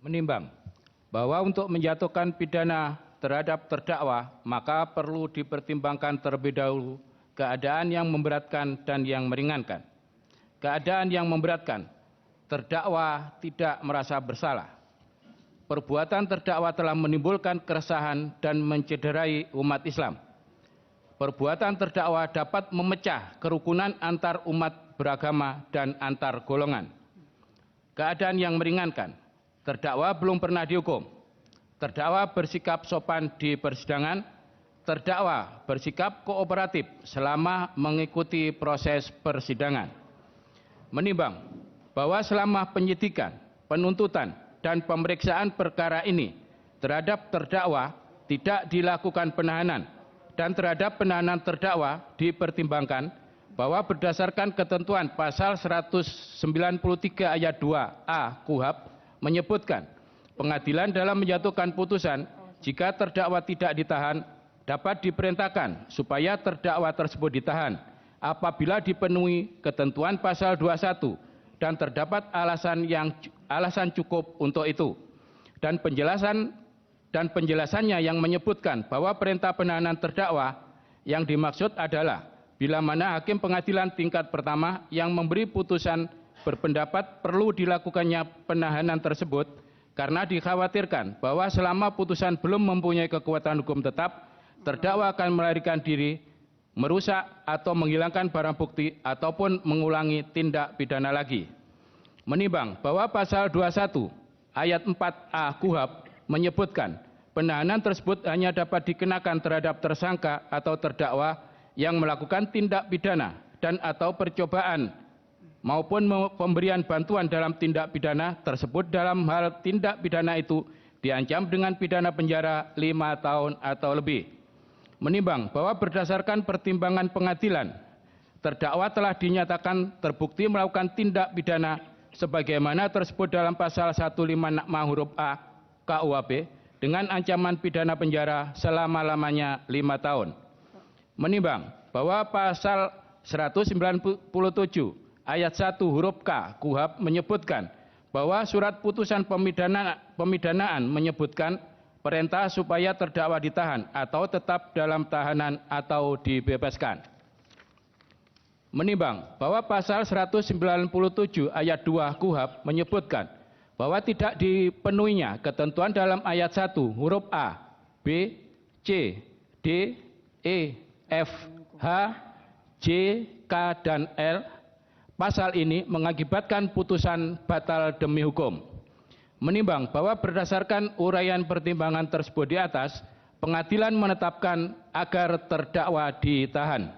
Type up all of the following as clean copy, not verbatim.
Menimbang bahwa untuk menjatuhkan pidana terhadap terdakwa, maka perlu dipertimbangkan terlebih dahulu keadaan yang memberatkan dan yang meringankan. Keadaan yang memberatkan, terdakwa tidak merasa bersalah. Perbuatan terdakwa telah menimbulkan keresahan dan mencederai umat Islam. Perbuatan terdakwa dapat memecah kerukunan antar umat beragama dan antar golongan. Keadaan yang meringankan, terdakwa belum pernah dihukum. Terdakwa bersikap sopan di persidangan. Terdakwa bersikap kooperatif selama mengikuti proses persidangan. Menimbang bahwa selama penyidikan, penuntutan, dan pemeriksaan perkara ini terhadap terdakwa tidak dilakukan penahanan, dan terhadap penahanan terdakwa dipertimbangkan bahwa berdasarkan ketentuan pasal 193 ayat 2A KUHP menyebutkan pengadilan dalam menjatuhkan putusan jika terdakwa tidak ditahan dapat diperintahkan supaya terdakwa tersebut ditahan apabila dipenuhi ketentuan pasal 21 dan terdapat alasan cukup untuk itu, dan penjelasannya yang menyebutkan bahwa perintah penahanan terdakwa yang dimaksud adalah bila mana hakim pengadilan tingkat pertama yang memberi putusan berpendapat perlu dilakukannya penahanan tersebut karena dikhawatirkan bahwa selama putusan belum mempunyai kekuatan hukum tetap, terdakwa akan melarikan diri, merusak atau menghilangkan barang bukti ataupun mengulangi tindak pidana lagi. Menimbang bahwa pasal 21 ayat 4A KUHP menyebutkan penahanan tersebut hanya dapat dikenakan terhadap tersangka atau terdakwa yang melakukan tindak pidana dan atau percobaan maupun pemberian bantuan dalam tindak pidana tersebut. Dalam hal tindak pidana itu diancam dengan pidana penjara 5 tahun atau lebih. Menimbang bahwa berdasarkan pertimbangan pengadilan, terdakwa telah dinyatakan terbukti melakukan tindak pidana sebagaimana tersebut dalam pasal 156 huruf A KUHP dengan ancaman pidana penjara selama-lamanya 5 tahun. Menimbang bahwa pasal 197 ayat 1 huruf K KUHP menyebutkan bahwa surat putusan pemidanaan menyebutkan perintah supaya terdakwa ditahan atau tetap dalam tahanan atau dibebaskan. Menimbang bahwa pasal 197 ayat 2 KUHP menyebutkan bahwa tidak dipenuhinya ketentuan dalam ayat 1 huruf A, B, C, D, E, F, H, J, K, dan L, pasal ini mengakibatkan putusan batal demi hukum. Menimbang bahwa berdasarkan uraian pertimbangan tersebut di atas, pengadilan menetapkan agar terdakwa ditahan.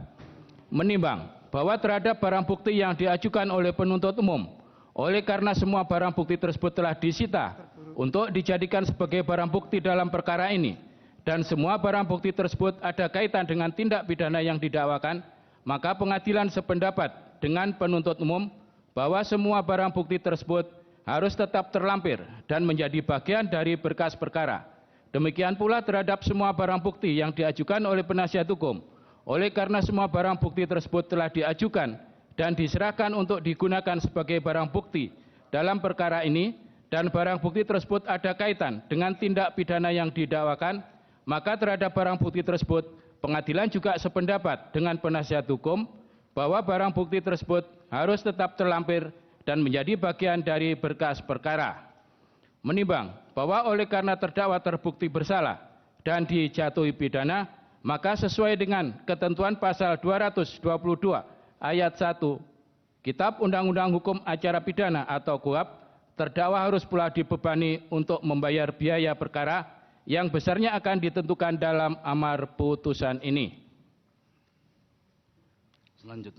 Menimbang bahwa terhadap barang bukti yang diajukan oleh penuntut umum, oleh karena semua barang bukti tersebut telah disita untuk dijadikan sebagai barang bukti dalam perkara ini, dan semua barang bukti tersebut ada kaitan dengan tindak pidana yang didakwakan, maka pengadilan sependapat dengan penuntut umum bahwa semua barang bukti tersebut harus tetap terlampir dan menjadi bagian dari berkas perkara. Demikian pula terhadap semua barang bukti yang diajukan oleh penasihat hukum. Oleh karena semua barang bukti tersebut telah diajukan dan diserahkan untuk digunakan sebagai barang bukti dalam perkara ini, dan barang bukti tersebut ada kaitan dengan tindak pidana yang didakwakan, maka terhadap barang bukti tersebut pengadilan juga sependapat dengan penasihat hukum bahwa barang bukti tersebut harus tetap terlampir dan menjadi bagian dari berkas perkara. Menimbang bahwa oleh karena terdakwa terbukti bersalah dan dijatuhi pidana, maka sesuai dengan ketentuan pasal 222 ayat 1 Kitab Undang-Undang Hukum Acara Pidana atau KUHP, terdakwa harus pula dibebani untuk membayar biaya perkara yang besarnya akan ditentukan dalam amar putusan ini. Selanjutnya.